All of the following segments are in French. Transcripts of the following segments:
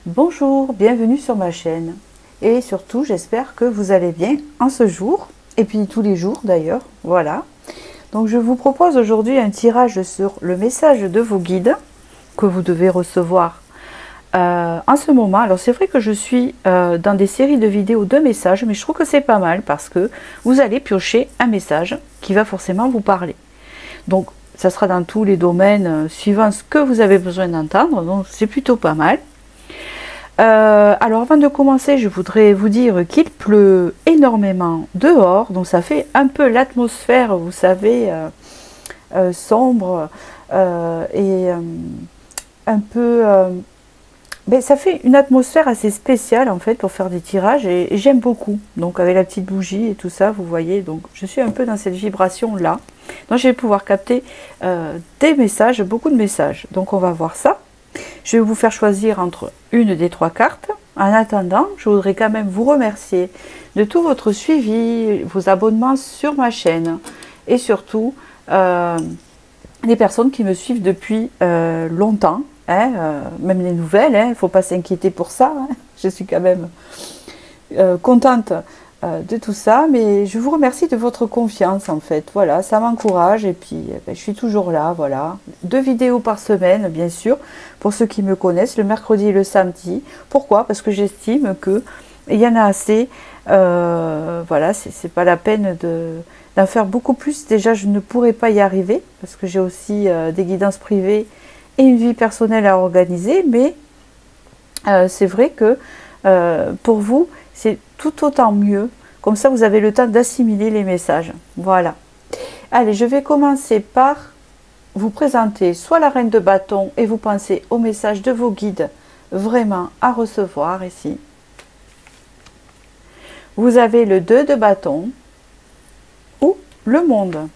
Bonjour, bienvenue sur ma chaîne. Et surtout, j'espère que vous allez bien en ce jour, et puis tous les jours d'ailleurs, voilà. Donc je vous propose aujourd'hui un tirage sur le message de vos guides que vous devez recevoir en ce moment. Alors c'est vrai que je suis dans des séries de vidéos de messages, mais je trouve que c'est pas mal parce que vous allez piocher un message qui va forcément vous parler. Donc ça sera dans tous les domaines suivant ce que vous avez besoin d'entendre, donc c'est plutôt pas mal. Alors avant de commencer, je voudrais vous dire qu'il pleut énormément dehors, donc ça fait un peu l'atmosphère, vous savez, sombre et un peu... ben, ça fait une atmosphère assez spéciale en fait pour faire des tirages et j'aime beaucoup. Donc avec la petite bougie et tout ça, vous voyez, donc je suis un peu dans cette vibration là. Donc je vais pouvoir capter des messages, beaucoup de messages. Donc on va voir ça. Je vais vous faire choisir entre une des trois cartes. En attendant, je voudrais quand même vous remercier de tout votre suivi, vos abonnements sur ma chaîne et surtout les personnes qui me suivent depuis longtemps, hein, même les nouvelles, il ne faut pas s'inquiéter pour ça, hein. Je suis quand même contente de tout ça, mais je vous remercie de votre confiance en fait, voilà, ça m'encourage et puis ben, je suis toujours là, voilà, 2 vidéos par semaine bien sûr, pour ceux qui me connaissent, le mercredi et le samedi. Pourquoi? Parce que j'estime que il y en a assez, voilà, c'est pas la peine d'en faire beaucoup plus, déjà je ne pourrais pas y arriver, parce que j'ai aussi des guidances privées et une vie personnelle à organiser, mais c'est vrai que pour vous, c'est tout autant mieux. Comme ça, vous avez le temps d'assimiler les messages. Voilà. Allez, je vais commencer par vous présenter soit la reine de bâton et vous pensez au message de vos guides vraiment à recevoir ici. Vous avez le 2 de bâton ou le monde.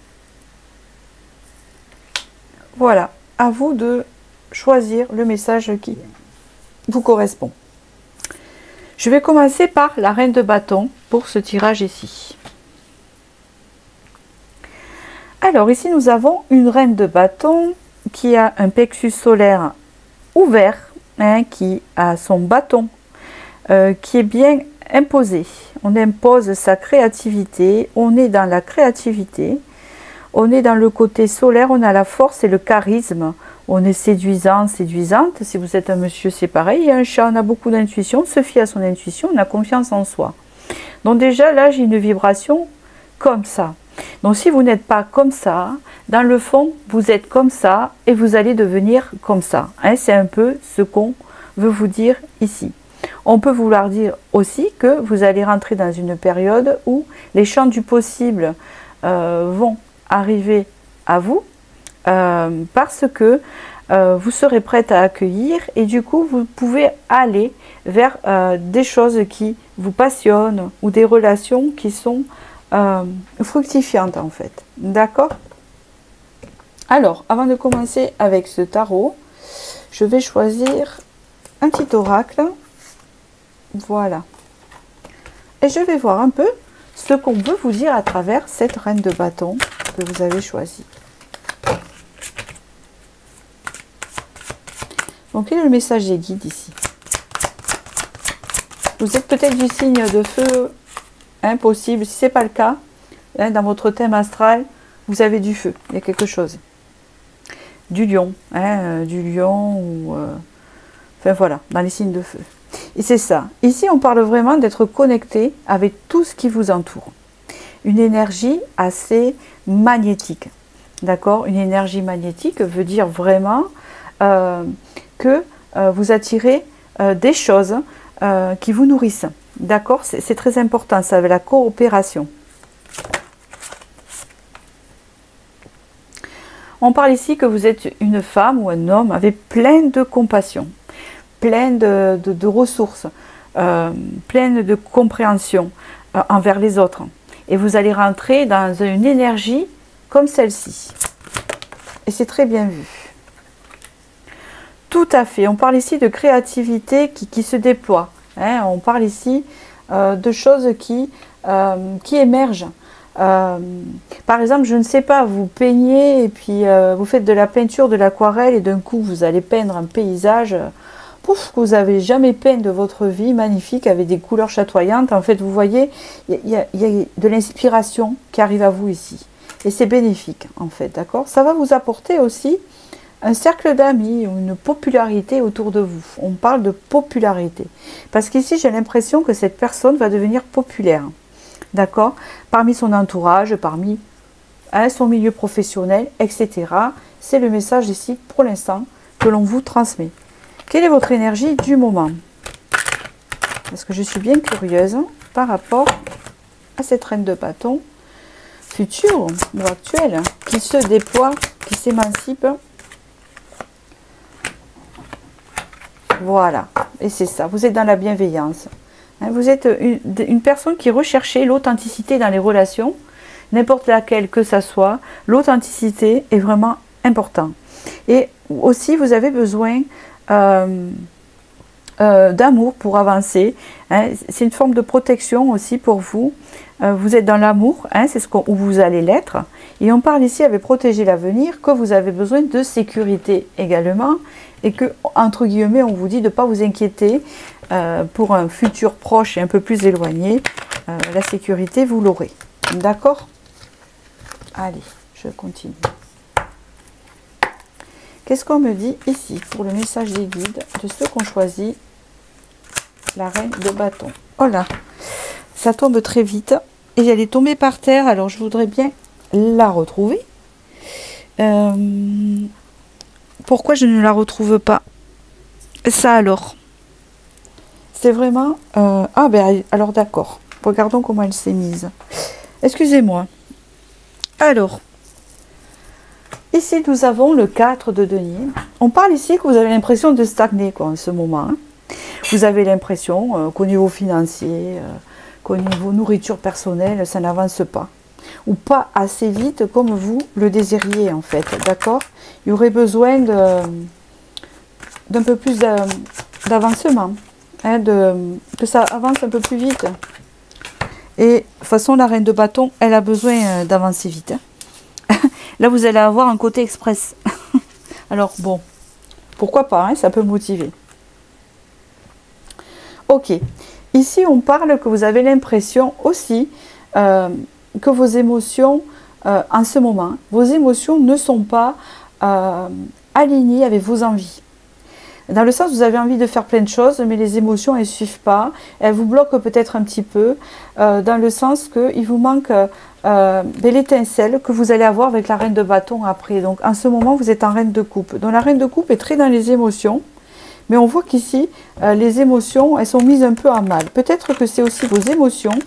Voilà. À vous de choisir le message qui vous correspond. Je vais commencer par la reine de bâton pour ce tirage ici. Alors ici nous avons une reine de bâton qui a un plexus solaire ouvert, hein, qui a son bâton qui est bien imposé. On impose sa créativité, on est dans la créativité, on est dans le côté solaire, on a la force et le charisme. On est séduisant, séduisante. Si vous êtes un monsieur, c'est pareil. Et un chat, on a beaucoup d'intuition, on se fie à son intuition, on a confiance en soi. Donc déjà, là, j'ai une vibration comme ça. Donc si vous n'êtes pas comme ça, dans le fond, vous êtes comme ça et vous allez devenir comme ça. Hein, c'est un peu ce qu'on veut vous dire ici. On peut vouloir dire aussi que vous allez rentrer dans une période où les champs du possible vont arriver à vous. Parce que vous serez prête à accueillir et du coup vous pouvez aller vers des choses qui vous passionnent ou des relations qui sont fructifiantes en fait. D'accord? Alors, avant de commencer avec ce tarot, je vais choisir un petit oracle. Voilà. Et je vais voir un peu ce qu'on veut vous dire à travers cette reine de bâton que vous avez choisie. Donc, quel est le message des guides ici? Vous êtes peut-être du signe de feu, impossible. Si ce n'est pas le cas, hein, dans votre thème astral, vous avez du feu. Il y a quelque chose. Du lion. Hein, du lion ou... enfin voilà, dans les signes de feu. Et c'est ça. Ici, on parle vraiment d'être connecté avec tout ce qui vous entoure. Une énergie assez magnétique. D'accord? Une énergie magnétique veut dire vraiment... que vous attirez des choses qui vous nourrissent. D'accord? C'est très important, ça, avec la coopération. On parle ici que vous êtes une femme ou un homme avec plein de compassion, plein de ressources, plein de compréhension envers les autres. Et vous allez rentrer dans une énergie comme celle-ci. Et c'est très bien vu. Tout à fait. On parle ici de créativité qui se déploie. Hein. On parle ici de choses qui émergent. Par exemple, je ne sais pas, vous peignez et puis vous faites de la peinture, de l'aquarelle et d'un coup vous allez peindre un paysage pouf, que vous avez jamais peint de votre vie, magnifique, avec des couleurs chatoyantes. En fait, vous voyez, il y a de l'inspiration qui arrive à vous ici. Et c'est bénéfique, en fait, d'accord? Ça va vous apporter aussi un cercle d'amis ou une popularité autour de vous. On parle de popularité. Parce qu'ici, j'ai l'impression que cette personne va devenir populaire. D'accord? Parmi son entourage, parmi son milieu professionnel, etc. C'est le message ici, pour l'instant, que l'on vous transmet. Quelle est votre énergie du moment? Parce que je suis bien curieuse par rapport à cette reine de bâton future ou actuelle, qui se déploie, qui s'émancipe. Voilà, et c'est ça, vous êtes dans la bienveillance. Vous êtes une personne qui recherchait l'authenticité dans les relations, n'importe laquelle que ça soit. L'authenticité est vraiment important. Et aussi, vous avez besoin d'amour pour avancer. C'est une forme de protection aussi pour vous. Vous êtes dans l'amour, c'est où vous allez l'être. Et on parle ici avec protéger l'avenir, que vous avez besoin de sécurité également. Et que, entre guillemets, on vous dit de ne pas vous inquiéter pour un futur proche et un peu plus éloigné. La sécurité, vous l'aurez. D'accord? Allez, je continue. Qu'est-ce qu'on me dit ici pour le message des guides de ceux qu'on choisit la reine de bâton? Oh là, ça tombe très vite et elle est tombée par terre, alors je voudrais bien la retrouver. Pourquoi je ne la retrouve pas? Ça alors? C'est vraiment... ah ben alors d'accord, regardons comment elle s'est mise. Excusez-moi. Alors, ici nous avons le 4 de denier. On parle ici que vous avez l'impression de stagner quoi, en ce moment. Vous avez l'impression qu'au niveau financier, qu'au niveau nourriture personnelle, ça n'avance pas. Ou pas assez vite comme vous le désiriez en fait, d'accord? Il y aurait besoin d'un peu plus d'avancement, que ça avance un peu plus vite. Et de toute façon, la reine de bâton, elle a besoin d'avancer vite. Là, vous allez avoir un côté express. Alors, bon, pourquoi pas, ça peut motiver. Ok, ici, on parle que vous avez l'impression aussi que vos émotions, en ce moment, vos émotions ne sont pas alignées avec vos envies. Dans le sens, vous avez envie de faire plein de choses, mais les émotions, elles ne suivent pas. Elles vous bloquent peut-être un petit peu, dans le sens qu'il vous manque de l'étincelle que vous allez avoir avec la reine de bâton après. Donc, en ce moment, vous êtes en reine de coupe. Donc, la reine de coupe est très dans les émotions. Mais on voit qu'ici, les émotions, elles sont mises un peu à mal. Peut-être que c'est aussi vos émotions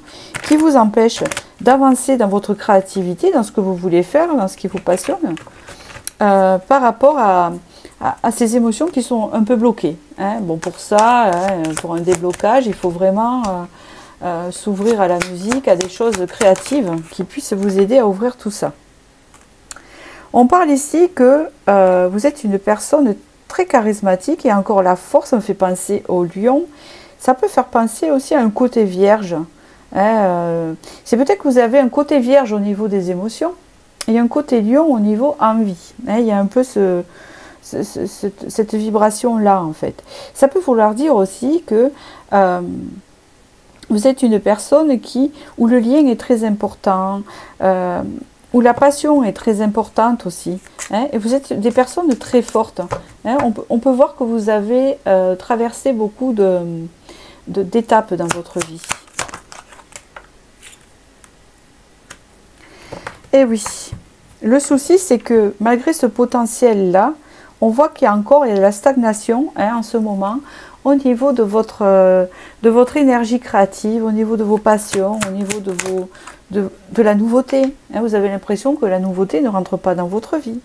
qui vous empêchent d'avancer dans votre créativité, dans ce que vous voulez faire, dans ce qui vous passionne, par rapport à ces émotions qui sont un peu bloquées. Bon, pour ça, pour un déblocage, il faut vraiment s'ouvrir à la musique, à des choses créatives qui puissent vous aider à ouvrir tout ça. On parle ici que vous êtes une personne très charismatique et encore la force, ça me fait penser au lion. Ça peut faire penser aussi à un côté vierge. C'est peut-être que vous avez un côté vierge au niveau des émotions et un côté lion au niveau envie. Il y a un peu cette vibration-là en fait. Ça peut vouloir dire aussi que vous êtes une personne où le lien est très important, où la passion est très importante aussi. Et vous êtes des personnes très fortes. On peut voir que vous avez traversé beaucoup d'étapes dans votre vie. Et oui, le souci c'est que malgré ce potentiel-là, on voit qu'il y a encore la stagnation en ce moment au niveau de votre énergie créative, au niveau de vos passions, au niveau de la nouveauté. Vous avez l'impression que la nouveauté ne rentre pas dans votre vie.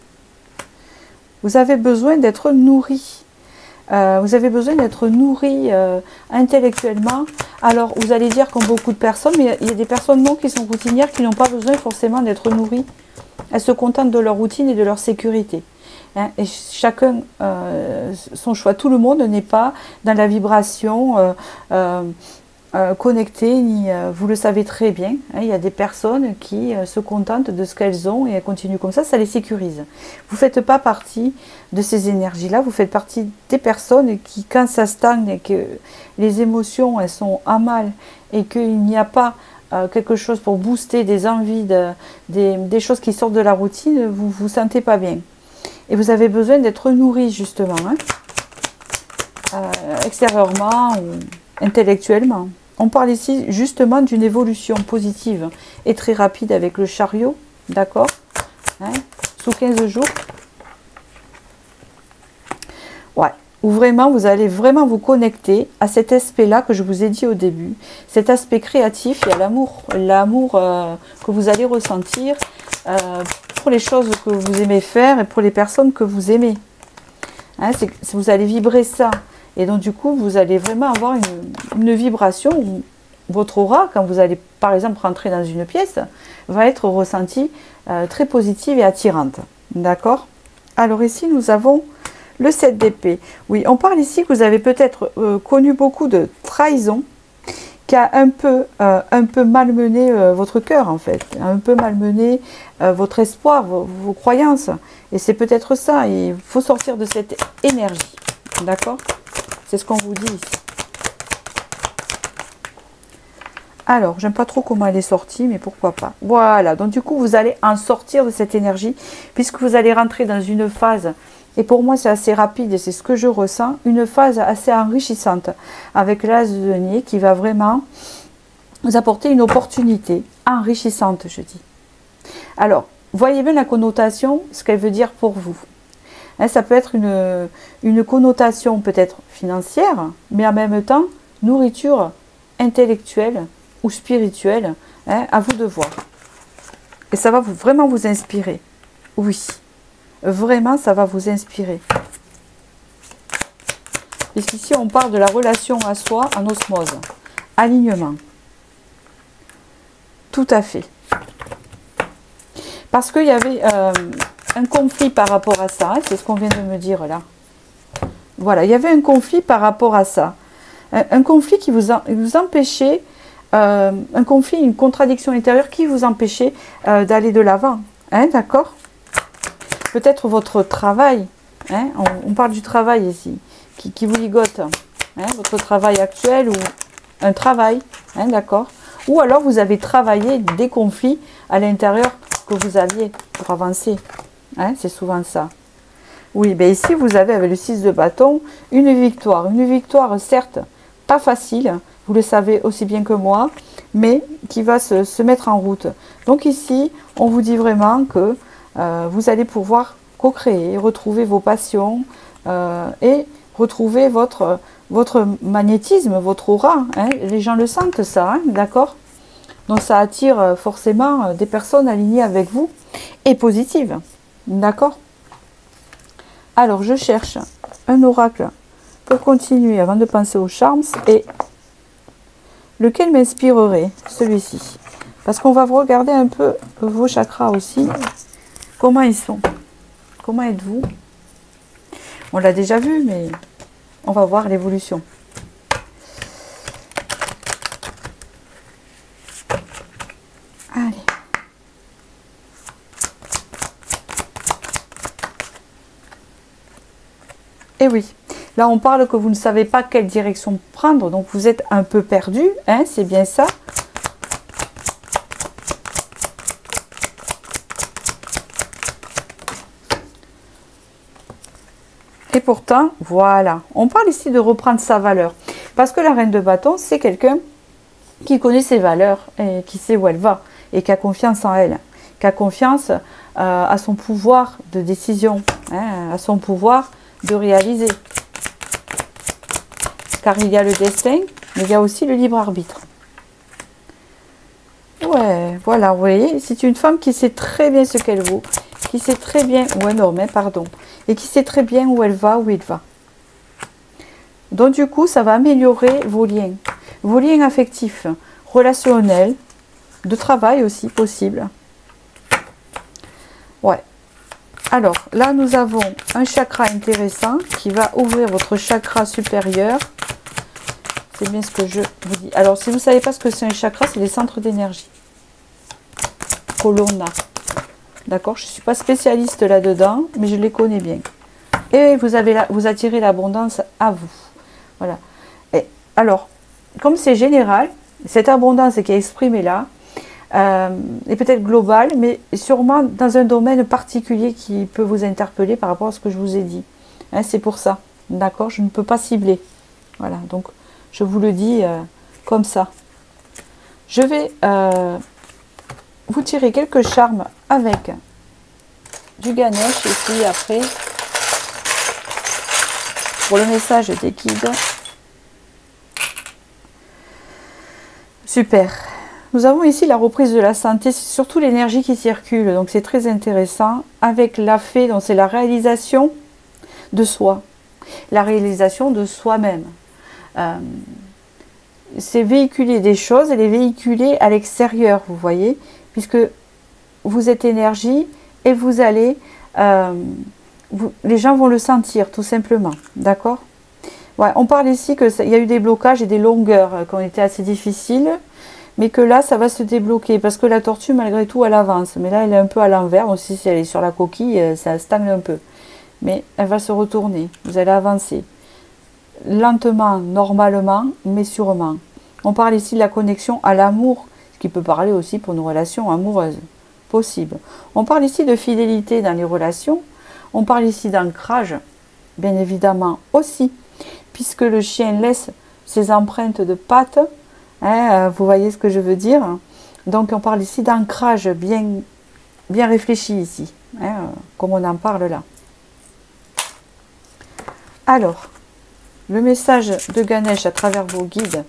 Vous avez besoin d'être nourri. Vous avez besoin d'être nourri intellectuellement. Alors, vous allez dire comme beaucoup de personnes, mais il y a des personnes non qui sont routinières qui n'ont pas besoin forcément d'être nourries. Elles se contentent de leur routine et de leur sécurité. Et chacun son choix. Tout le monde n'est pas dans la vibration connectées, ni vous le savez très bien. Hein, il y a des personnes qui se contentent de ce qu'elles ont et elles continuent comme ça les sécurise. Vous ne faites pas partie de ces énergies-là, vous faites partie des personnes qui, quand ça stagne et que les émotions elles sont à mal et qu'il n'y a pas quelque chose pour booster des envies, des choses qui sortent de la routine, vous ne vous sentez pas bien. Et vous avez besoin d'être nourri justement, hein, extérieurement ou intellectuellement. On parle ici justement d'une évolution positive et très rapide avec le chariot, d'accord, hein, sous 15 jours. Ouais, où vraiment vous allez vraiment vous connecter à cet aspect-là que je vous ai dit au début, cet aspect créatif et à l'amour, que vous allez ressentir pour les choses que vous aimez faire et pour les personnes que vous aimez. Hein, vous allez vibrer ça. Et donc du coup, vous allez vraiment avoir une vibration où votre aura, quand vous allez par exemple rentrer dans une pièce, va être ressentie très positive et attirante. D'accord? Alors ici, nous avons le 7 d'épée. Oui, on parle ici que vous avez peut-être connu beaucoup de trahison qui a un peu malmené votre cœur en fait, un peu malmené votre espoir, vos croyances. Et c'est peut-être ça, il faut sortir de cette énergie. D'accord? C'est ce qu'on vous dit ici. Alors, j'aime pas trop comment elle est sortie, mais pourquoi pas. Voilà, donc du coup, vous allez en sortir de cette énergie, puisque vous allez rentrer dans une phase, et pour moi, c'est assez rapide, et c'est ce que je ressens, une phase assez enrichissante, avec l'as de denier, qui va vraiment vous apporter une opportunité enrichissante, je dis. Alors, voyez bien la connotation, ce qu'elle veut dire pour vous. Hein, ça peut être une connotation peut-être financière, mais en même temps, nourriture intellectuelle ou spirituelle, hein, à vous de voir. Et ça va vraiment vous inspirer. Oui, vraiment, ça va vous inspirer. Puisqu'ici, on parle de la relation à soi en osmose. Alignement. Tout à fait. Parce qu'il y avait un conflit par rapport à ça. Hein, c'est ce qu'on vient de me dire là. Voilà, il y avait un conflit par rapport à ça. Un conflit qui vous empêchait, un conflit, une contradiction intérieure qui vous empêchait d'aller de l'avant. Hein, d'accord? Peut-être votre travail. Hein, on parle du travail ici, qui vous ligote. Hein, votre travail actuel ou un travail. Hein, d'accord? Ou alors vous avez travaillé des conflits à l'intérieur que vous aviez pour avancer. Hein, c'est souvent ça. Oui, ben ici vous avez avec le 6 de bâton une victoire. Une victoire certes pas facile, vous le savez aussi bien que moi, mais qui va se mettre en route. Donc ici, on vous dit vraiment que vous allez pouvoir co-créer, retrouver vos passions et retrouver votre magnétisme, votre aura. Hein. Les gens le sentent ça, hein, d'accord? Donc ça attire forcément des personnes alignées avec vous et positives. D'accord? Alors je cherche un oracle pour continuer avant de penser aux charms et lequel m'inspirerait? Celui-ci. Parce qu'on va regarder un peu vos chakras aussi. Comment ils sont? Comment êtes-vous? On l'a déjà vu, mais on va voir l'évolution. Allez. Et oui, là on parle que vous ne savez pas quelle direction prendre, donc vous êtes un peu perdu, hein, c'est bien ça. Et pourtant, voilà, on parle ici de reprendre sa valeur. Parce que la reine de bâton, c'est quelqu'un qui connaît ses valeurs et qui sait où elle va et qui a confiance en elle, qui a confiance à son pouvoir de décision, hein, à son pouvoir de réaliser. Car il y a le destin, mais il y a aussi le libre arbitre. Ouais, voilà, vous voyez, c'est une femme qui sait très bien ce qu'elle vaut, qui sait très bien, ou un homme, hein, pardon, et qui sait très bien où elle va, où il va. Donc du coup, ça va améliorer vos liens affectifs, relationnels, de travail aussi possible. Ouais. Alors, là, nous avons un chakra intéressant qui va ouvrir votre chakra supérieur. C'est bien ce que je vous dis. Alors, si vous ne savez pas ce que c'est un chakra, c'est les centres d'énergie que l'on a. D'accord? Je ne suis pas spécialiste là-dedans, mais je les connais bien. Et vous attirez l'abondance à vous. Voilà. Et alors, comme c'est général, cette abondance qui est exprimée là, est peut-être globale, mais sûrement dans un domaine particulier qui peut vous interpeller par rapport à ce que je vous ai dit. Hein, c'est pour ça. D'accord? Je ne peux pas cibler. Voilà. Donc, je vous le dis comme ça. Je vais vous tirer quelques charmes avec du Ganesh. Et puis après, pour le message des guides. Super. Nous avons ici la reprise de la santé, c'est surtout l'énergie qui circule, donc c'est très intéressant. Avec la fée, donc c'est la réalisation de soi, la réalisation de soi-même. C'est véhiculer des choses et les véhiculer à l'extérieur, vous voyez, puisque vous êtes énergie et vous allez, les gens vont le sentir tout simplement, d'accord? Ouais, on parle ici qu'il y a eu des blocages et des longueurs qui ont été assez difficiles, mais que là, ça va se débloquer, parce que la tortue, malgré tout, elle avance. Mais là, elle est un peu à l'envers, aussi si elle est sur la coquille, ça stagne un peu. Mais elle va se retourner, vous allez avancer. Lentement, normalement, mais sûrement. On parle ici de la connexion à l'amour, ce qui peut parler aussi pour nos relations amoureuses, possible. On parle ici de fidélité dans les relations, on parle ici d'ancrage, bien évidemment aussi, puisque le chien laisse ses empreintes de pattes. Hein, vous voyez ce que je veux dire? Donc on parle ici d'ancrage bien réfléchi ici, hein, comme on en parle là. Alors, le message de Ganesh à travers vos guides,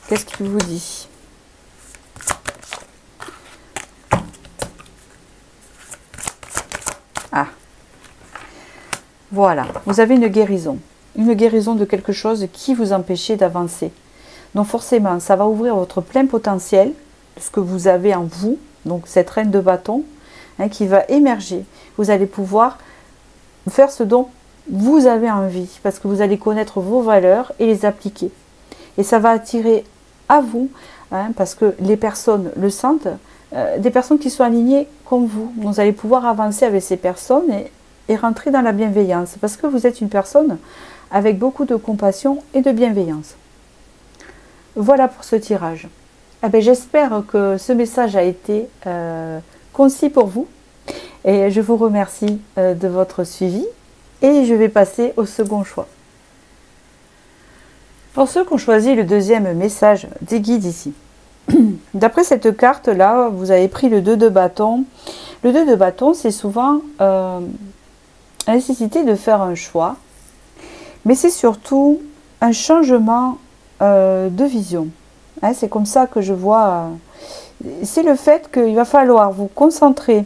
qu'est-ce qu'il vous dit? Ah, voilà, vous avez une guérison de quelque chose qui vous empêchait d'avancer. Donc forcément, ça va ouvrir votre plein potentiel, de ce que vous avez en vous, donc cette reine de bâton, hein, qui va émerger. Vous allez pouvoir faire ce dont vous avez envie, parce que vous allez connaître vos valeurs et les appliquer. Et ça va attirer à vous, hein, parce que les personnes le sentent, des personnes qui sont alignées comme vous. Vous allez pouvoir avancer avec ces personnes et rentrer dans la bienveillance, parce que vous êtes une personne avec beaucoup de compassion et de bienveillance. Voilà pour ce tirage. Eh bien, j'espère que ce message a été concis pour vous. Et je vous remercie de votre suivi. Et je vais passer au second choix. Pour ceux qui ont choisi le deuxième message des guides ici. D'après cette carte-là, vous avez pris le 2 de bâton. Le 2 de bâton, c'est souvent la nécessité de faire un choix. Mais c'est surtout un changement de vision. Hein, c'est comme ça que je vois. C'est le fait qu'il va falloir vous concentrer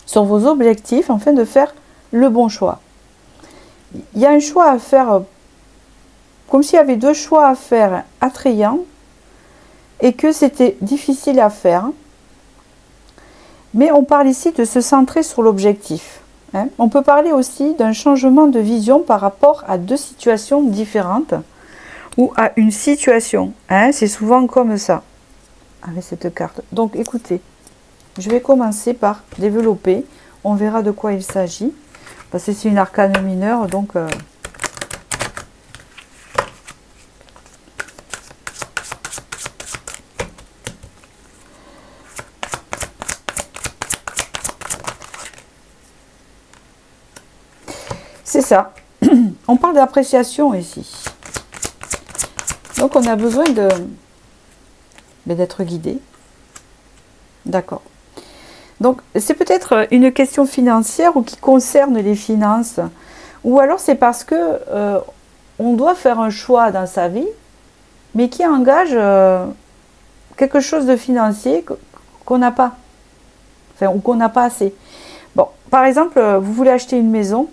sur vos objectifs afin de faire le bon choix. Il y a un choix à faire, comme s'il y avait deux choix à faire attrayants et que c'était difficile à faire. Mais on parle ici de se centrer sur l'objectif. Hein. On peut parler aussi d'un changement de vision par rapport à deux situations différentes ou à une situation. Hein. C'est souvent comme ça avec cette carte. Donc écoutez, je vais commencer par développer. On verra de quoi il s'agit. Parce que c'est une arcane mineure, donc... c'est ça. On parle d'appréciation ici. Donc on a besoin d'être guidé. D'accord. Donc, c'est peut-être une question financière ou qui concerne les finances. Ou alors, c'est parce que on doit faire un choix dans sa vie, mais qui engage quelque chose de financier qu'on n'a pas. Enfin, ou qu'on n'a pas assez. Bon, par exemple, vous voulez acheter une maison,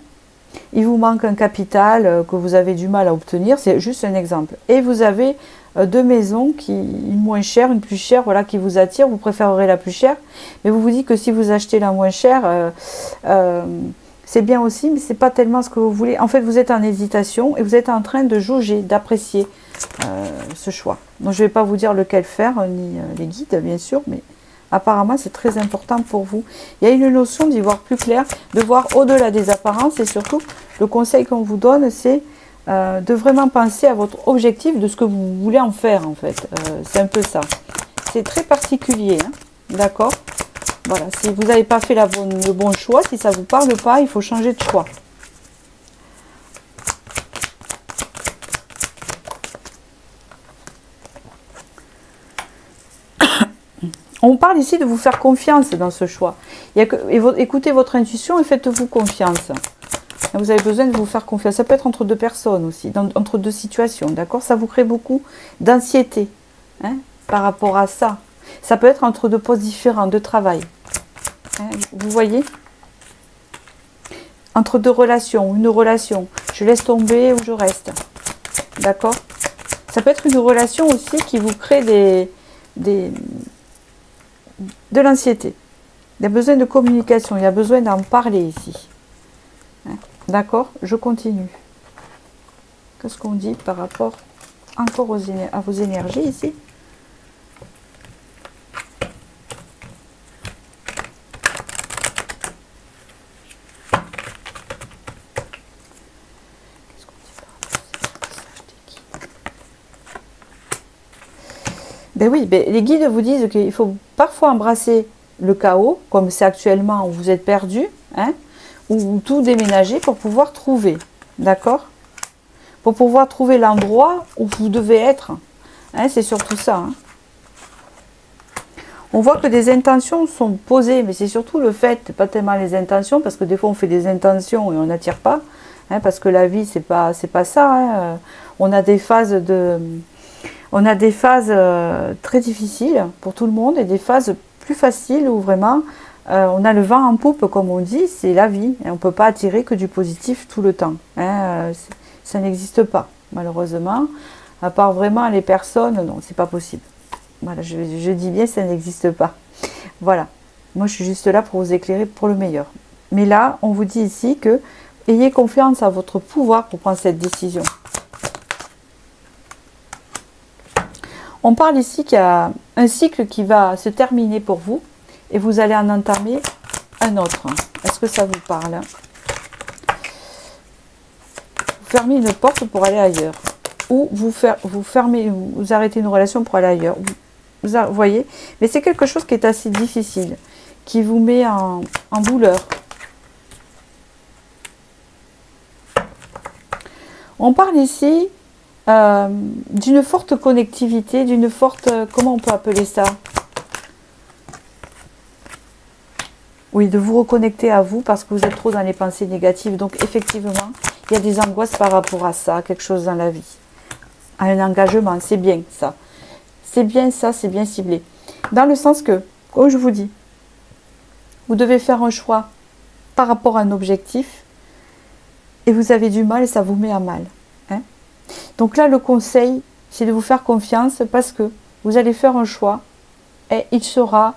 il vous manque un capital que vous avez du mal à obtenir, c'est juste un exemple. Et vous avez deux maisons, une moins chère, une plus chère, voilà, qui vous attire, vous préférerez la plus chère, mais vous vous dites que si vous achetez la moins chère, c'est bien aussi, mais c'est pas tellement ce que vous voulez. En fait, vous êtes en hésitation et vous êtes en train de jauger, d'apprécier ce choix. Donc, je vais pas vous dire lequel faire, ni les guides, bien sûr, mais apparemment, c'est très important pour vous. Il y a une notion d'y voir plus clair, de voir au-delà des apparences, et surtout, le conseil qu'on vous donne, c'est de vraiment penser à votre objectif, de ce que vous voulez en faire, en fait. C'est un peu ça. C'est très particulier, hein, d'accord? Voilà, si vous n'avez pas fait le bon choix, si ça ne vous parle pas, il faut changer de choix. On parle ici de vous faire confiance dans ce choix. Écoutez votre intuition et faites-vous confiance. Vous avez besoin de vous faire confiance. Ça peut être entre deux personnes aussi, entre deux situations, d'accord? Ça vous crée beaucoup d'anxiété, hein, par rapport à ça. Ça peut être entre deux postes différents de travail. Vous voyez, entre deux relations, une relation, je laisse tomber ou je reste, d'accord? Ça peut être une relation aussi qui vous crée de l'anxiété. Il y a besoin de communication, il y a besoin d'en parler ici, d'accord? Je continue. Qu'est-ce qu'on dit par rapport encore à vos énergies ici? Ben oui, ben les guides vous disent qu'il faut parfois embrasser le chaos, comme c'est actuellement où vous êtes perdu, hein, ou tout déménager pour pouvoir trouver, d'accord? Pour pouvoir trouver l'endroit où vous devez être, hein, c'est surtout ça. Hein. On voit que des intentions sont posées, mais c'est surtout le fait, pas tellement les intentions, parce que des fois on fait des intentions et on n'attire pas, hein, parce que la vie c'est pas ça. Hein. On a des phases très difficiles pour tout le monde et des phases plus faciles où vraiment on a le vent en poupe, comme on dit, c'est la vie. Et on ne peut pas attirer que du positif tout le temps. Hein, ça n'existe pas, malheureusement. À part vraiment les personnes, non, c'est pas possible. Voilà, je dis bien, ça n'existe pas. Voilà. Moi, je suis juste là pour vous éclairer pour le meilleur. Mais là, on vous dit ici que ayez confiance à votre pouvoir pour prendre cette décision. On parle ici qu'il y a un cycle qui va se terminer pour vous et vous allez en entamer un autre. Est-ce que ça vous parle? Vous fermez une porte pour aller ailleurs. Ou vous arrêtez une relation pour aller ailleurs. Vous voyez? Mais c'est quelque chose qui est assez difficile, qui vous met en douleur. On parle ici d'une forte connectivité, d'une forte... comment on peut appeler ça? Oui, de vous reconnecter à vous parce que vous êtes trop dans les pensées négatives. Donc, effectivement, il y a des angoisses par rapport à ça, quelque chose dans la vie. À un engagement, c'est bien ça. C'est bien ça, c'est bien ciblé. Dans le sens que, comme je vous dis, vous devez faire un choix par rapport à un objectif et vous avez du mal et ça vous met à mal. Hein? Donc là, le conseil, c'est de vous faire confiance parce que vous allez faire un choix et il sera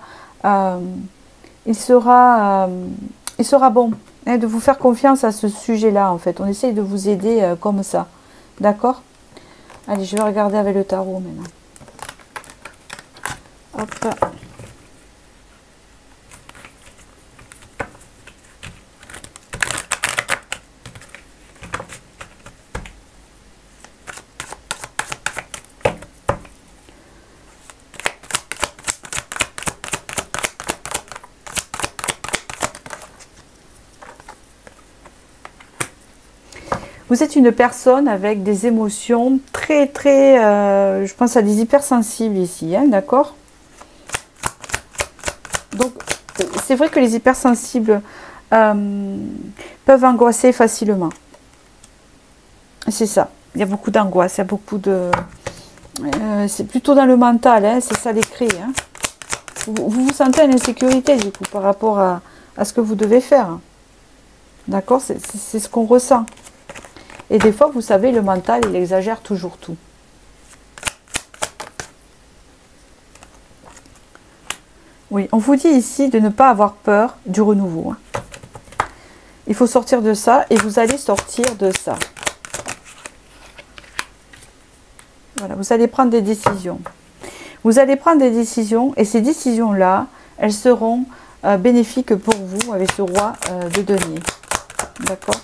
bon, hein, de vous faire confiance à ce sujet-là, en fait. On essaye de vous aider comme ça. D'accord? Allez, je vais regarder avec le tarot maintenant. Hop. Vous êtes une personne avec des émotions très, je pense à des hypersensibles ici, hein, d'accord? Donc, c'est vrai que les hypersensibles peuvent angoisser facilement. C'est ça. Il y a beaucoup d'angoisse, il y a beaucoup de... c'est plutôt dans le mental, hein, c'est ça les cris. Hein. Vous vous sentez en insécurité, du coup, par rapport à ce que vous devez faire. D'accord? C'est ce qu'on ressent. Et des fois, vous savez, le mental, il exagère toujours tout. Oui, on vous dit ici de ne pas avoir peur du renouveau. Hein. Il faut sortir de ça et vous allez sortir de ça. Voilà, vous allez prendre des décisions. Vous allez prendre des décisions et ces décisions-là, elles seront bénéfiques pour vous avec ce roi de denier. D'accord?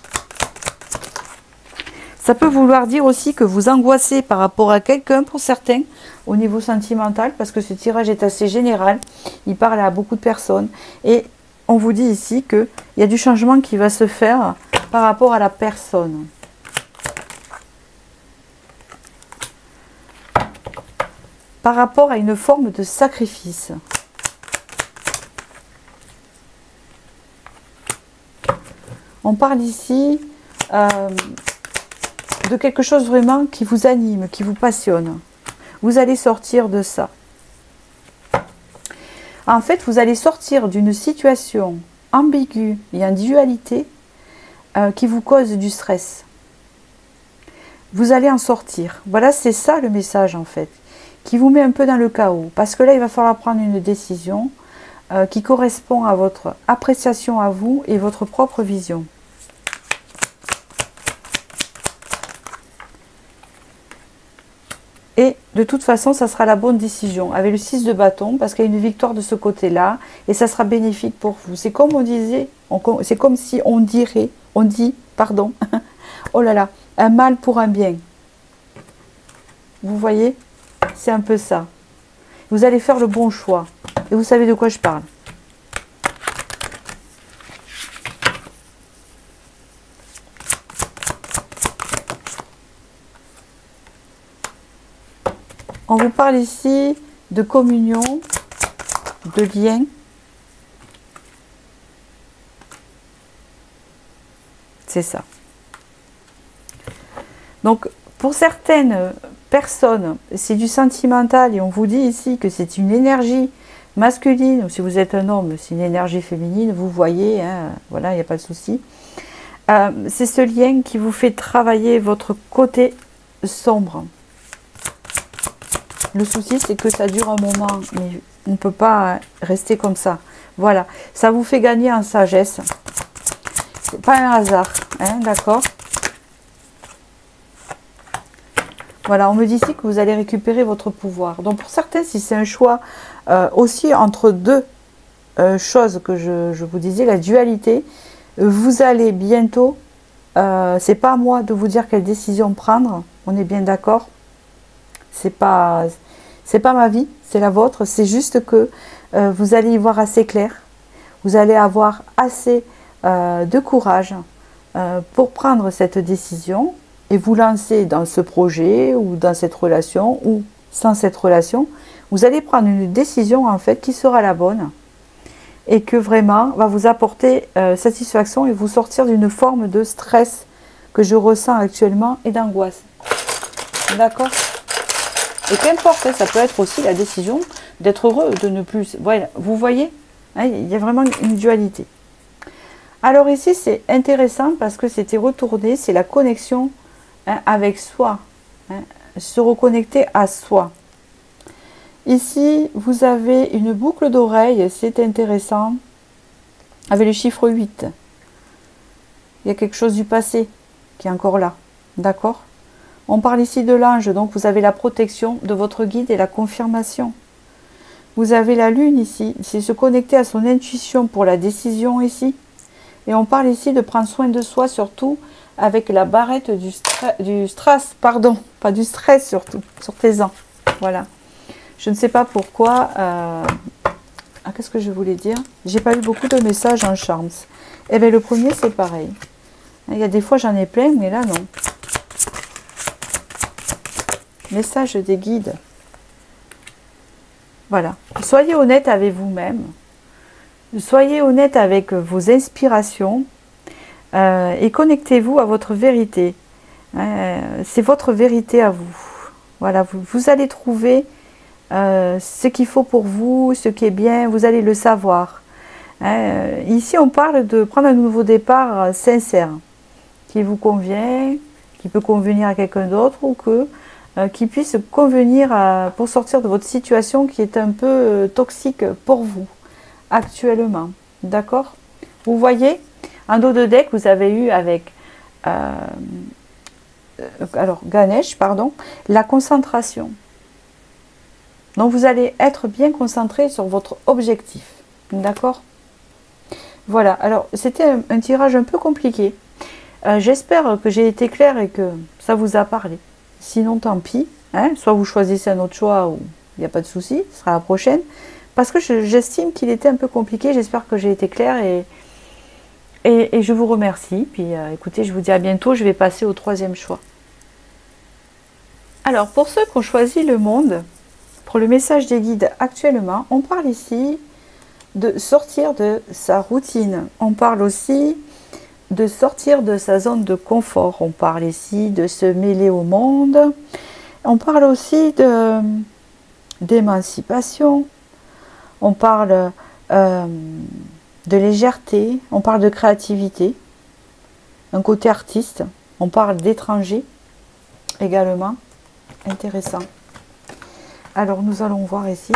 Ça peut vouloir dire aussi que vous angoissez par rapport à quelqu'un pour certains au niveau sentimental parce que ce tirage est assez général. Il parle à beaucoup de personnes et on vous dit ici qu'il y a du changement qui va se faire par rapport à la personne. Par rapport à une forme de sacrifice. On parle ici de quelque chose vraiment qui vous anime, qui vous passionne. Vous allez sortir de ça. En fait, vous allez sortir d'une situation ambiguë et en dualité qui vous cause du stress. Vous allez en sortir. Voilà, c'est ça le message en fait, qui vous met un peu dans le chaos. Parce que là, il va falloir prendre une décision qui correspond à votre appréciation à vous et votre propre vision. Et de toute façon, ça sera la bonne décision avec le 6 de bâton parce qu'il y a une victoire de ce côté-là et ça sera bénéfique pour vous. C'est comme on disait, c'est comme si on dit, pardon, oh là là, un mal pour un bien. Vous voyez? C'est un peu ça. Vous allez faire le bon choix. Et vous savez de quoi je parle. On vous parle ici de communion, de lien. C'est ça. Donc, pour certaines personnes, c'est du sentimental et on vous dit ici que c'est une énergie masculine, ou si vous êtes un homme, c'est une énergie féminine, vous voyez, hein, voilà, il n'y a pas de souci. C'est ce lien qui vous fait travailler votre côté sombre. Le souci, c'est que ça dure un moment, mais on ne peut pas rester comme ça. Voilà, ça vous fait gagner en sagesse. C'est pas un hasard, hein, d'accord? Voilà, on me dit ici que vous allez récupérer votre pouvoir. Donc pour certains, si c'est un choix aussi entre deux choses que je vous disais, la dualité, vous allez bientôt, c'est pas à moi de vous dire quelle décision prendre, on est bien d'accord? C'est pas ma vie, c'est la vôtre. C'est juste que vous allez y voir assez clair. Vous allez avoir assez de courage pour prendre cette décision et vous lancer dans ce projet ou dans cette relation ou sans cette relation. Vous allez prendre une décision en fait qui sera la bonne et que vraiment va vous apporter satisfaction et vous sortir d'une forme de stress que je ressens actuellement et d'angoisse. D'accord? Et qu'importe, ça peut être aussi la décision d'être heureux, de ne plus... Voilà, vous voyez, hein, il y a vraiment une dualité. Alors ici, c'est intéressant parce que c'était retourné, c'est la connexion hein, avec soi, hein, se reconnecter à soi. Ici, vous avez une boucle d'oreille, c'est intéressant, avec le chiffre 8. Il y a quelque chose du passé qui est encore là, d'accord ? On parle ici de l'ange, donc vous avez la protection de votre guide et la confirmation. Vous avez la lune ici, c'est se connecter à son intuition pour la décision ici. Et on parle ici de prendre soin de soi, surtout avec la barrette du stress, pardon, pas du stress surtout, sortez-en. Voilà. Je ne sais pas pourquoi, qu'est-ce que je voulais dire? J'ai pas eu beaucoup de messages en charms. Eh bien le premier c'est pareil. Il y a des fois j'en ai plein, mais là non. Message des guides. Voilà. Soyez honnête avec vous-même. Soyez honnête avec vos inspirations et connectez-vous à votre vérité. C'est votre vérité à vous. Voilà, vous allez trouver ce qu'il faut pour vous, ce qui est bien, vous allez le savoir. Ici, on parle de prendre un nouveau départ sincère, qui vous convient, qui peut convenir à quelqu'un d'autre ou qui puisse convenir pour sortir de votre situation qui est un peu toxique pour vous actuellement. D'accord? Vous voyez? En dos de deck, vous avez eu avec alors Ganesh, pardon, la concentration. Donc vous allez être bien concentré sur votre objectif. D'accord? Voilà, alors c'était un tirage un peu compliqué. J'espère que j'ai été claire et que ça vous a parlé. Sinon, tant pis. Hein, soit vous choisissez un autre choix ou il n'y a pas de souci, ce sera la prochaine. Parce que j'estime qu'il était un peu compliqué. J'espère que j'ai été claire et je vous remercie. Puis écoutez, je vous dis à bientôt. Je vais passer au troisième choix. Alors, pour ceux qui ont choisi le monde, pour le message des guides actuellement, on parle ici de sortir de sa routine. On parle aussi de sortir de sa zone de confort. On parle ici de se mêler au monde. On parle aussi d'émancipation. On parle de légèreté. On parle de créativité. Un côté artiste. On parle d'étranger également. Intéressant. Alors nous allons voir ici.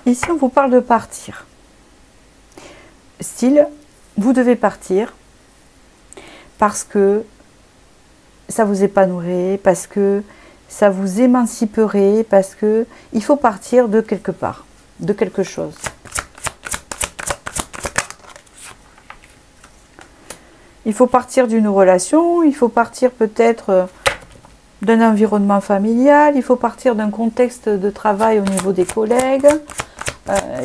Ici, on vous parle de partir. Style, vous devez partir parce que ça vous épanouirait, parce que ça vous émanciperait, parce que il faut partir de quelque part, de quelque chose. Il faut partir d'une relation, il faut partir peut-être d'un environnement familial, il faut partir d'un contexte de travail au niveau des collègues.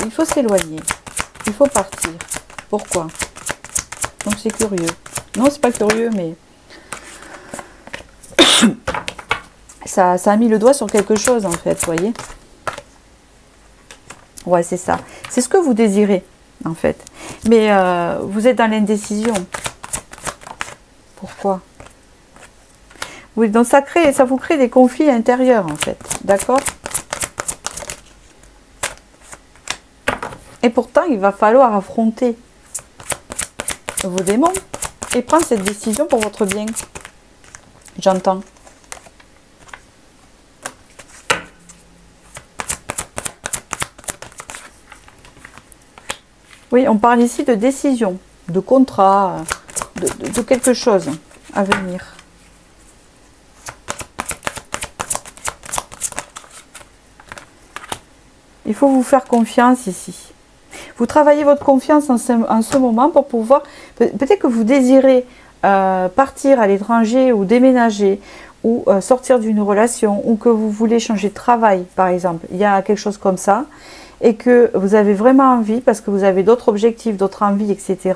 Il faut s'éloigner, il faut partir. Pourquoi? Donc c'est curieux. Non, c'est pas curieux, mais ça a mis le doigt sur quelque chose en fait, vous voyez. Ouais, c'est ça. C'est ce que vous désirez en fait. Mais vous êtes dans l'indécision. Pourquoi? Oui, donc ça vous crée des conflits intérieurs en fait. D'accord? Et pourtant, il va falloir affronter vos démons et prendre cette décision pour votre bien. J'entends. Oui, on parle ici de décision, de contrat, de quelque chose à venir. Il faut vous faire confiance ici. Vous travaillez votre confiance en ce moment pour pouvoir... Peut-être que vous désirez partir à l'étranger ou déménager ou sortir d'une relation ou que vous voulez changer de travail, par exemple. Il y a quelque chose comme ça et que vous avez vraiment envie parce que vous avez d'autres objectifs, d'autres envies, etc.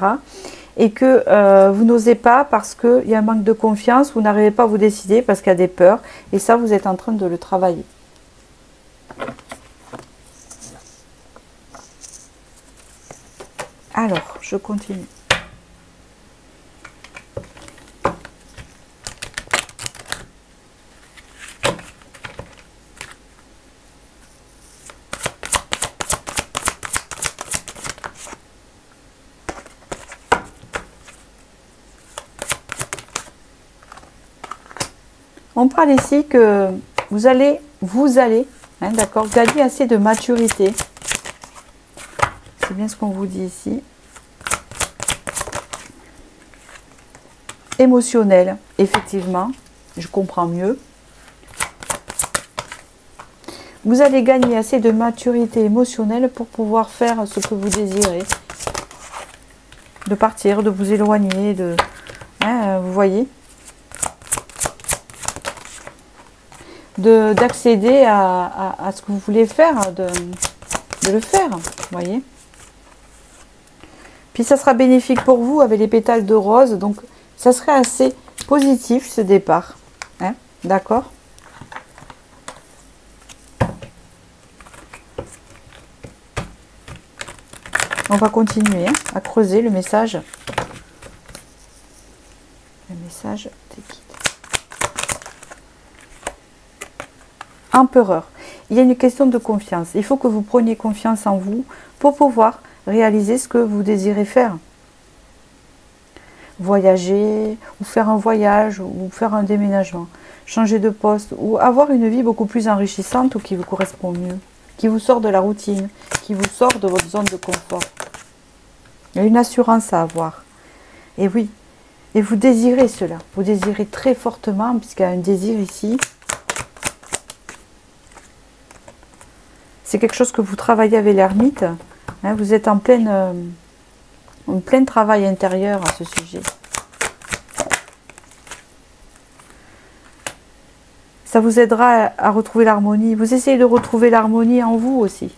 Et que vous n'osez pas parce qu'il y a un manque de confiance, vous n'arrivez pas à vous décider parce qu'il y a des peurs. Et ça, vous êtes en train de le travailler. Alors, je continue. On parle ici que vous allez, hein, d'accord, gagner assez de maturité. C'est bien ce qu'on vous dit ici. Émotionnel, effectivement, je comprends mieux. Vous allez gagner assez de maturité émotionnelle pour pouvoir faire ce que vous désirez. De partir, de vous éloigner, hein, vous voyez. D'accéder à ce que vous voulez faire, de le faire, vous voyez. Puis ça sera bénéfique pour vous avec les pétales de rose, donc ça serait assez positif ce départ, hein, d'accord? On va continuer hein, à creuser le message. Le message des guides. Empereur. Il y a une question de confiance. Il faut que vous preniez confiance en vous pour pouvoir réaliser ce que vous désirez faire. voyager, ou faire un voyage, ou faire un déménagement, changer de poste, ou avoir une vie beaucoup plus enrichissante ou qui vous correspond mieux, qui vous sort de la routine, qui vous sort de votre zone de confort. Il y a une assurance à avoir. Et oui, et vous désirez cela, vous désirez très fortement, puisqu'il y a un désir ici. C'est quelque chose que vous travaillez avec l'ermite. Hein, vous êtes en plein travail intérieur à ce sujet. Ça vous aidera à retrouver l'harmonie. Vous essayez de retrouver l'harmonie en vous aussi.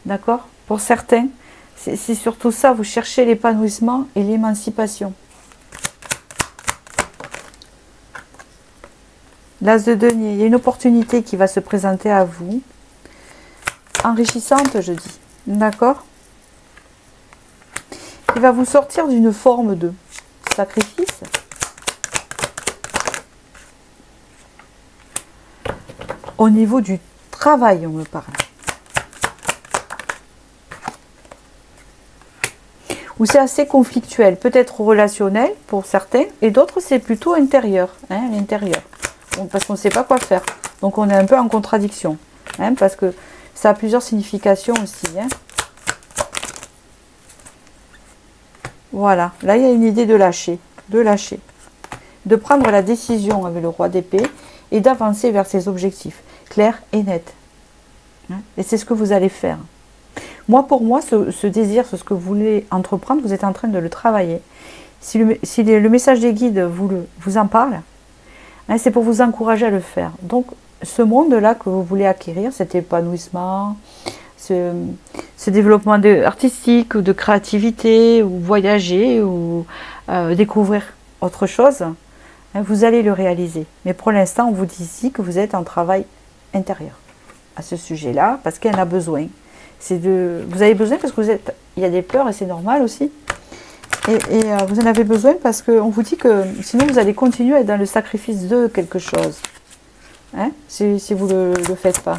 D'accord? Pour certains, c'est surtout ça. Vous cherchez l'épanouissement et l'émancipation. L'as de denier. Il y a une opportunité qui va se présenter à vous. Enrichissante, je dis. D'accord? Il va vous sortir d'une forme de sacrifice. Au niveau du travail, on me parle. Ou c'est assez conflictuel, peut-être relationnel pour certains, et d'autres c'est plutôt intérieur, hein, à l'intérieur. Parce qu'on ne sait pas quoi faire. Donc on est un peu en contradiction, hein, parce que ça a plusieurs significations aussi. Hein. Voilà, là il y a une idée de lâcher, de prendre la décision avec le roi d'épée et d'avancer vers ses objectifs, clairs et nets. Et c'est ce que vous allez faire. Moi, pour moi, ce désir, ce que vous voulez entreprendre, vous êtes en train de le travailler. Si le message des guides vous en parle, hein, c'est pour vous encourager à le faire. Donc, ce monde-là que vous voulez acquérir, cet épanouissement, ce développement artistique ou de créativité, ou voyager, ou découvrir autre chose, hein, vous allez le réaliser. Mais pour l'instant, on vous dit ici que vous êtes en travail intérieur à ce sujet-là, parce qu'elle en a besoin. Vous avez besoin parce que il y a des peurs et c'est normal aussi. Et vous en avez besoin parce qu'on vous dit que sinon vous allez continuer à être dans le sacrifice de quelque chose. Hein, si vous ne le faites pas.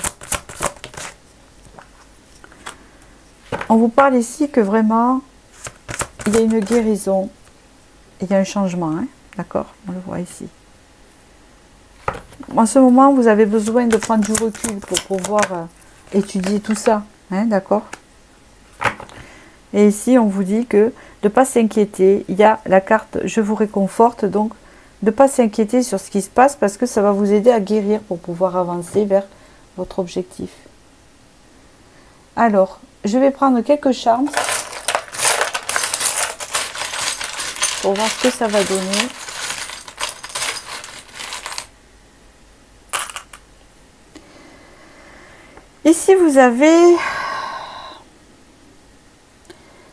On vous parle ici que vraiment, il y a une guérison, il y a un changement. Hein, d'accord? On le voit ici. En ce moment, vous avez besoin de prendre du recul pour pouvoir étudier tout ça. Hein, d'accord? Et ici, on vous dit que de ne pas s'inquiéter. Il y a la carte « Je vous réconforte ». Donc, de ne pas s'inquiéter sur ce qui se passe parce que ça va vous aider à guérir pour pouvoir avancer vers votre objectif. Alors, je vais prendre quelques charmes pour voir ce que ça va donner. Ici, vous avez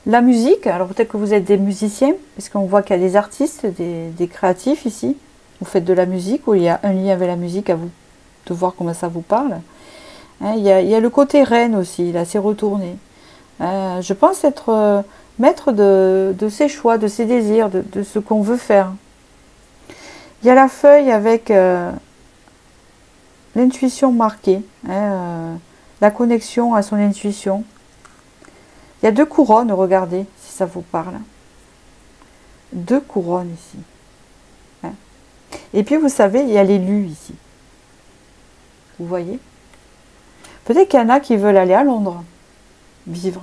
la musique. Alors, peut-être que vous êtes des musiciens, puisqu'on voit qu'il y a des artistes, des créatifs ici. Vous faites de la musique, ou il y a un lien avec la musique à vous, de voir comment ça vous parle. Hein, il y a le côté reine aussi, là, c'est retourné. Je pense être maître de ses choix, de ses désirs, de ce qu'on veut faire. Il y a la feuille avec l'intuition marquée. Hein, la connexion à son intuition. Il y a 2 couronnes, regardez, si ça vous parle. 2 couronnes ici. Hein. Et puis, vous savez, il y a l'élu ici. Vous voyez? Peut-être qu'il y en a qui veulent aller à Londres, vivre.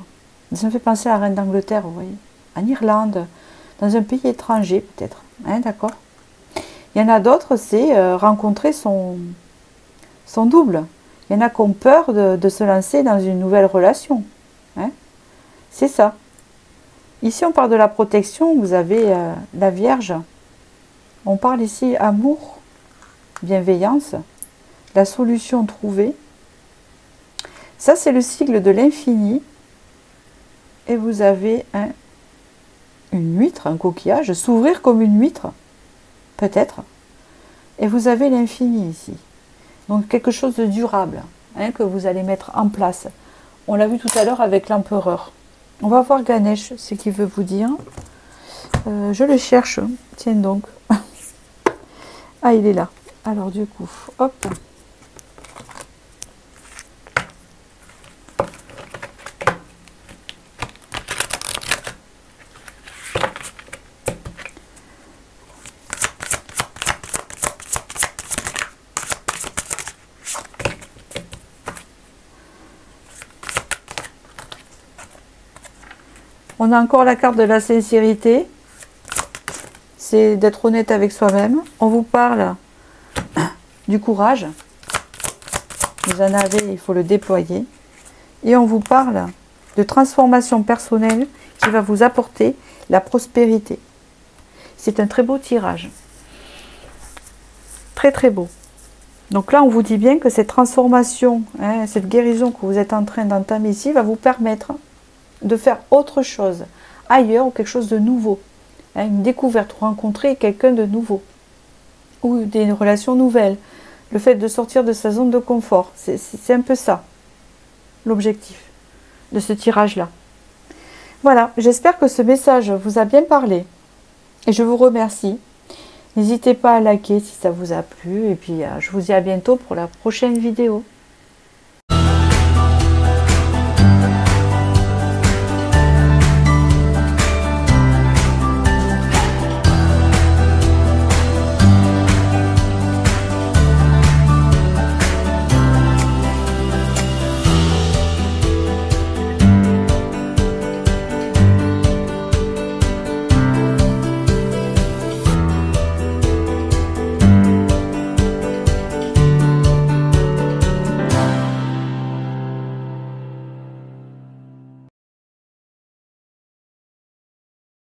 Ça me fait penser à la reine d'Angleterre, vous voyez. En Irlande, dans un pays étranger, peut-être. Hein, d'accord? Il y en a d'autres, c'est rencontrer son double. Il y en a qui ont peur de se lancer dans une nouvelle relation. Hein? C'est ça. Ici, on parle de la protection. Vous avez la Vierge. On parle ici amour, bienveillance, la solution trouvée. Ça, c'est le sigle de l'infini. Et vous avez une huître, un coquillage, s'ouvrir comme une huître, peut-être. Et vous avez l'infini ici. Donc quelque chose de durable, hein, que vous allez mettre en place. On l'a vu tout à l'heure avec l'empereur. On va voir Ganesh, ce qu'il veut vous dire. Je le cherche. Tiens donc. Ah, il est là. Alors du coup, hop. On a encore la carte de la sincérité. C'est d'être honnête avec soi-même. On vous parle du courage. Vous en avez, il faut le déployer. Et on vous parle de transformation personnelle qui va vous apporter la prospérité. C'est un très beau tirage. Très très beau. Donc là, on vous dit bien que cette transformation, hein, cette guérison que vous êtes en train d'entamer ici, va vous permettre de faire autre chose, ailleurs, ou quelque chose de nouveau. Hein, une découverte, rencontrer quelqu'un de nouveau. Ou des relations nouvelles. Le fait de sortir de sa zone de confort. C'est un peu ça, l'objectif de ce tirage-là. Voilà, j'espère que ce message vous a bien parlé. Et je vous remercie. N'hésitez pas à liker si ça vous a plu. Et puis, je vous dis à bientôt pour la prochaine vidéo.